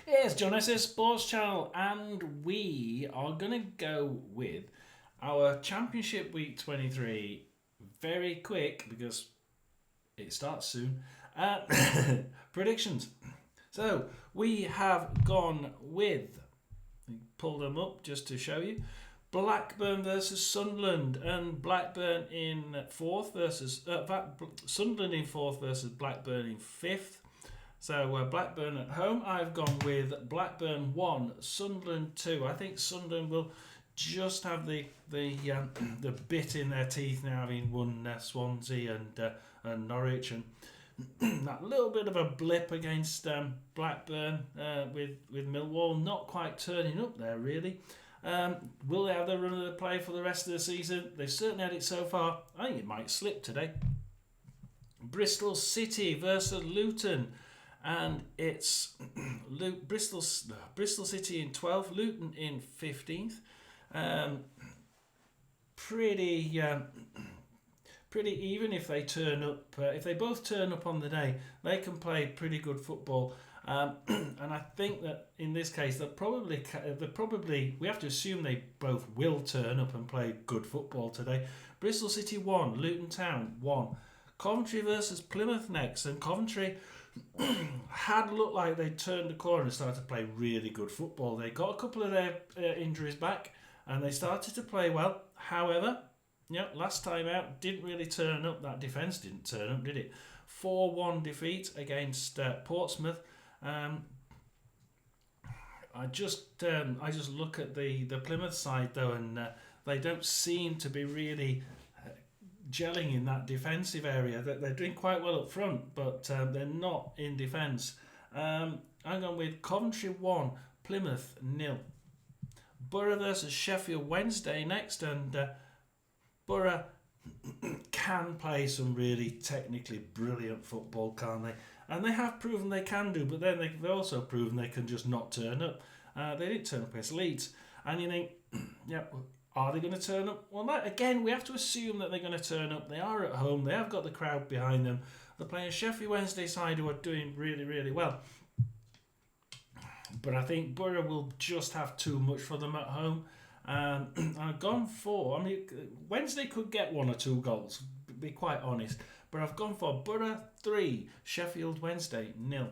It's Jon S Sports Channel, and we are going to go with our Championship Week 23 very quick because it starts soon. Uh, predictions. So we have gone with, pull them up just to show you, Blackburn versus Sunderland, and Blackburn in fourth versus Sunderland in fourth versus Blackburn in fifth. So Blackburn at home, I've gone with Blackburn 1, Sunderland 2. I think Sunderland will just have the bit in their teeth now, having won Swansea and Norwich, and that little bit of a blip against Blackburn with Millwall not quite turning up there really. Will they have the run of the play for the rest of the season? They've certainly had it so far. I think it might slip today. Bristol City versus Luton. And it's Bristol City in 12th, Luton in 15th. Pretty even if they turn up. If they both turn up on the day, they can play pretty good football. And I think that in this case, they'll probably we have to assume they both will turn up and play good football today. Bristol City 1, Luton Town 1. Coventry versus Plymouth next, and Coventry had looked like they turned the corner and started to play really good football. They got a couple of their injuries back and they started to play well. However, last time out didn't really turn up. That defence didn't turn up, did it? 4-1 defeat against Portsmouth. I just look at the Plymouth side though, and they don't seem to be really gelling in that defensive area. They're doing quite well up front, but they're not in defence. I'm going with Coventry 1, Plymouth 0. Borough versus Sheffield Wednesday next, and Borough can play some really technically brilliant football, can't they? And they have proven they can do, but then they've also proven they can just not turn up. They didn't turn up against Leeds, and you think, yeah. Are they going to turn up? Well, again, we have to assume that they're going to turn up. They are at home. They have got the crowd behind them. They're playing a Sheffield Wednesday side who are doing really, really well. But I think Borough will just have too much for them at home. I've gone for, Wednesday could get 1 or 2 goals, to be quite honest. But I've gone for Borough 3, Sheffield Wednesday 0.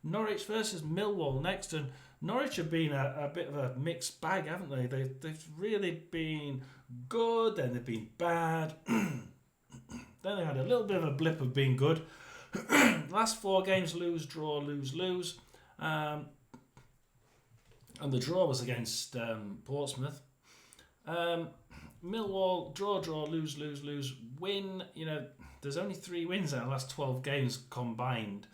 Norwich versus Millwall next, and Norwich have been a bit of a mixed bag, haven't they? They've really been good, then they've been bad, then they had a little bit of a blip of being good. Last 4 games, lose, draw, lose, lose. And the draw was against Portsmouth. Millwall, draw, lose, lose, lose, win. There's only 3 wins out of the last 12 games combined.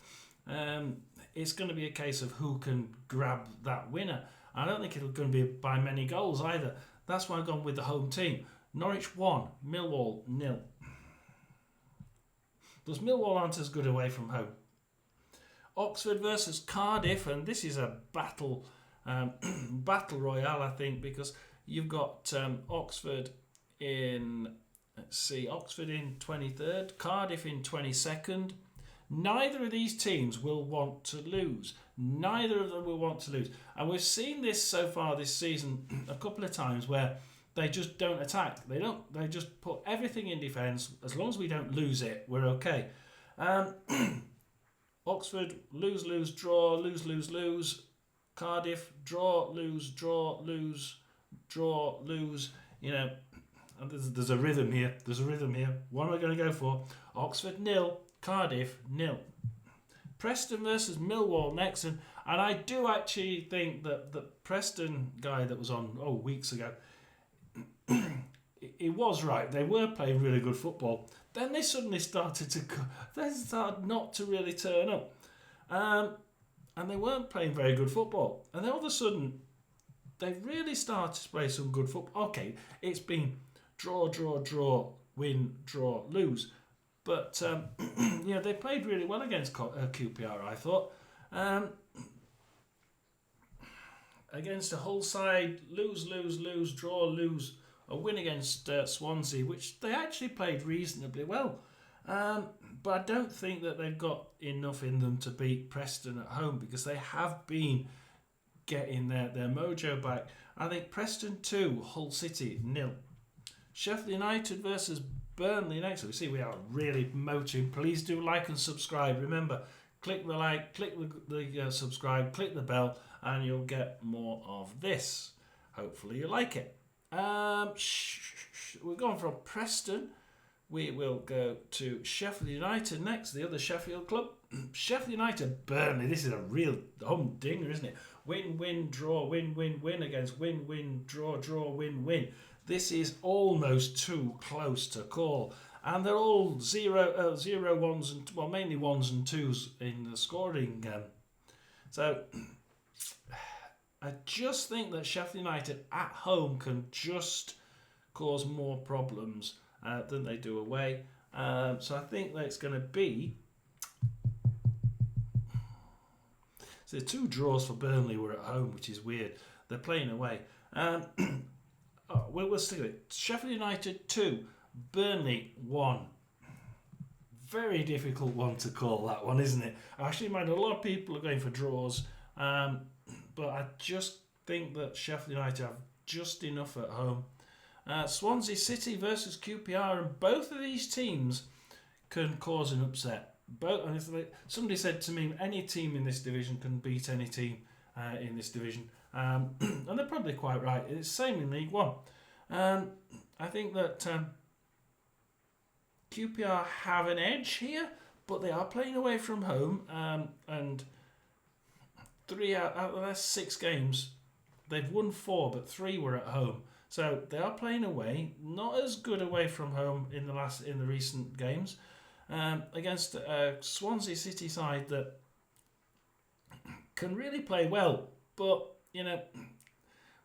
It's going to be a case of who can grab that winner. I don't think it's going to be by many goals either. That's why I've gone with the home team. Norwich 1, Millwall 0. Those Millwall aren't as good away from home. Oxford versus Cardiff, and this is a battle royale, I think, because you've got Oxford in 23rd, Cardiff in 22nd. Neither of these teams will want to lose. Neither of them will want to lose. And we've seen this so far this season a couple of times where they just don't attack. They just put everything in defence. As long as we don't lose it, we're okay. Oxford, lose, lose, draw, lose, lose, lose. Cardiff, draw, lose, lose. And there's a rhythm here. What am I going to go for? Oxford 0. Cardiff 0. Preston versus Millwall next, and I do actually think that the Preston guy that was on weeks ago, he was right. They were playing really good football. Then they suddenly started not to really turn up, and they weren't playing very good football. And then all of a sudden, they really started to play some good football. Okay, it's been draw, win, draw, lose. But, they played really well against QPR, I thought. Against a whole side, lose, draw, lose. A win against Swansea, which they actually played reasonably well. But I don't think that they've got enough in them to beat Preston at home, because they have been getting their mojo back. I think Preston 2, Hull City 0. Sheffield United versus Burnley next. We see we are really motoring. Please do like and subscribe. Remember, click the like, click the subscribe, click the bell, and you'll get more of this. Hopefully you like it. We're going from Preston. We will go to Sheffield United next, the other Sheffield club. Sheffield United, Burnley. This is a real humdinger, isn't it? Win, win, draw, win, win, win against win, win, draw, draw, win, win. This is almost too close to call. And they're all 0 ones, and well, mainly ones and twos in the scoring. So I just think that Sheffield United at home can just cause more problems than they do away. So I think that it's going to be... So 2 draws for Burnley were at home, which is weird. They're playing away. We'll stick with it. Sheffield United 2, Burnley 1. Very difficult one to call, that one, isn't it? I actually mind a lot of people are going for draws, but I just think that Sheffield United have just enough at home. Swansea City versus QPR, and both of these teams can cause an upset. Somebody said to me, any team in this division can beat any team in this division. And they're probably quite right. It's the same in League One. I think that QPR have an edge here, but they are playing away from home. And 3 out of the last 6 games, they've won 4, but 3 were at home. So they are playing away, not as good away from home in the recent games, against a Swansea City side that can really play well, but you know,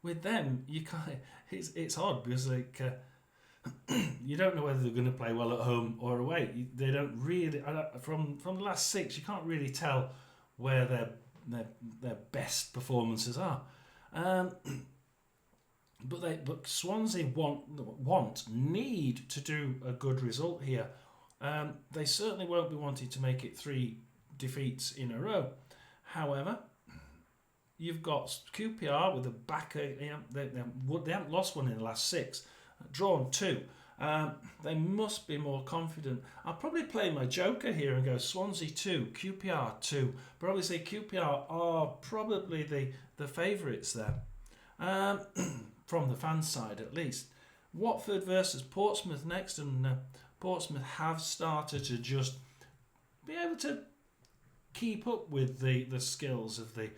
with them, you can't. It's odd because you don't know whether they're going to play well at home or away. They don't really. From the last 6, you can't really tell where their best performances are. But Swansea need to do a good result here. They certainly won't be wanting to make it 3 defeats in a row. However, you've got QPR with a backer. They haven't lost one in the last 6, drawn 2. They must be more confident. I'll probably play my joker here and go Swansea 2, QPR 2. But obviously QPR are probably the favourites there, from the fan side at least. Watford versus Portsmouth next, and Portsmouth have started to just be able to keep up with the skills of the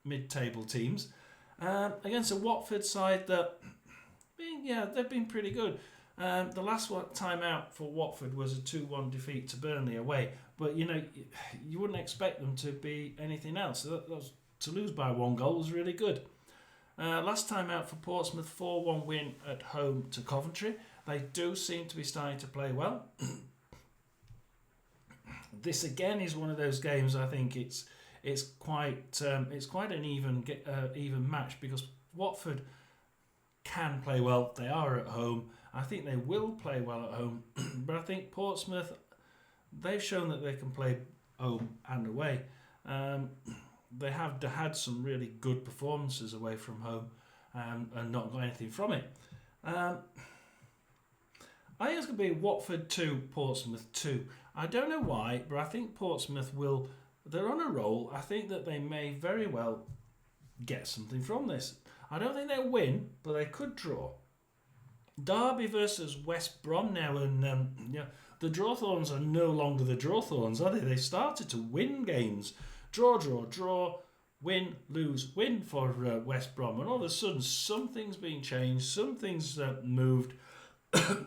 mid-table teams against a Watford side that, they've been pretty good. The last time out for Watford was a 2-1 defeat to Burnley away, but you wouldn't expect them to be anything else. To lose by 1 goal was really good. Last time out for Portsmouth, 4-1 win at home to Coventry. They do seem to be starting to play well. This again is one of those games. I think it's quite an even match, because Watford can play well. They are at home. I think they will play well at home. But I think Portsmouth, they've shown that they can play home and away. They have had some really good performances away from home, and not got anything from it. I think it's going to be Watford 2, Portsmouth 2. I don't know why, but I think Portsmouth they're on a roll. I think that they may very well get something from this. I don't think they'll win, but they could draw. Derby versus West Brom now, and the Drawthorns are no longer the Drawthorns, are they? They started to win games. Draw, draw, draw, win, lose, win for West Brom. And all of a sudden, something's been changed, something's moved,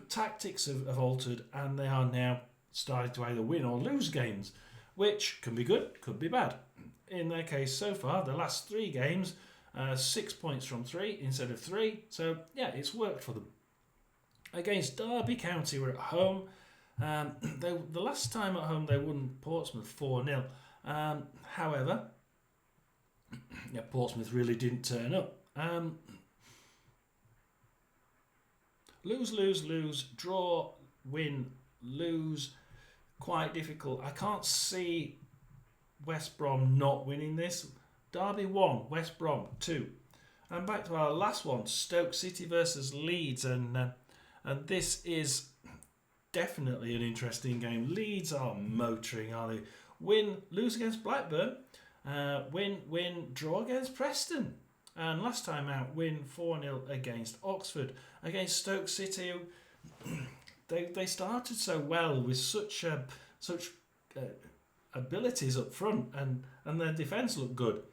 tactics have altered, and they are now starting to either win or lose games, which can be good, could be bad. In their case, so far, the last 3 games, 6 points from 3 instead of 3. So, it's worked for them. Against Derby County, we're at home. The last time at home, they won Portsmouth 4-0. However, Portsmouth really didn't turn up. Lose, lose, lose, draw, win, lose, quite difficult. I can't see West Brom not winning this. Derby 1, West Brom 2. And back to our last one, Stoke City versus Leeds, and this is definitely an interesting game. Leeds are motoring, are they? Win, lose against Blackburn, win, draw against Preston, and last time out, win 4-0 against Oxford. Against Stoke City, they started so well with such abilities up front, and their defence looked good.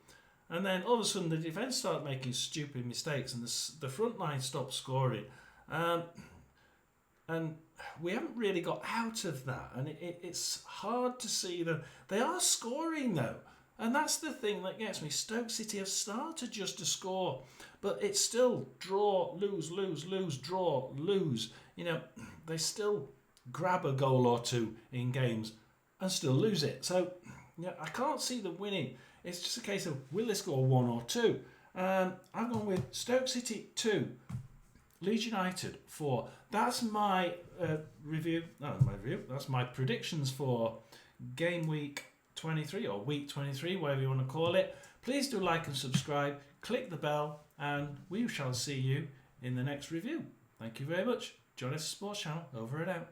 And then all of a sudden the defence started making stupid mistakes and the front line stopped scoring. And we haven't really got out of that. And it's hard to see them. They are scoring though. And that's the thing that gets me. Stoke City have started just to score. But it's still draw, lose, lose, lose, draw, lose. You know, they still grab a goal or two in games and still lose it. So, yeah, I can't see them winning. It's just a case of will they score 1 or 2? I've gone with Stoke City 2, Leeds United 4. That's my review. That's my predictions for game week 23 or week 23, whatever you want to call it. Please do like and subscribe. Click the bell, and we shall see you in the next review. Thank you very much. Jon S Sports Channel over and out.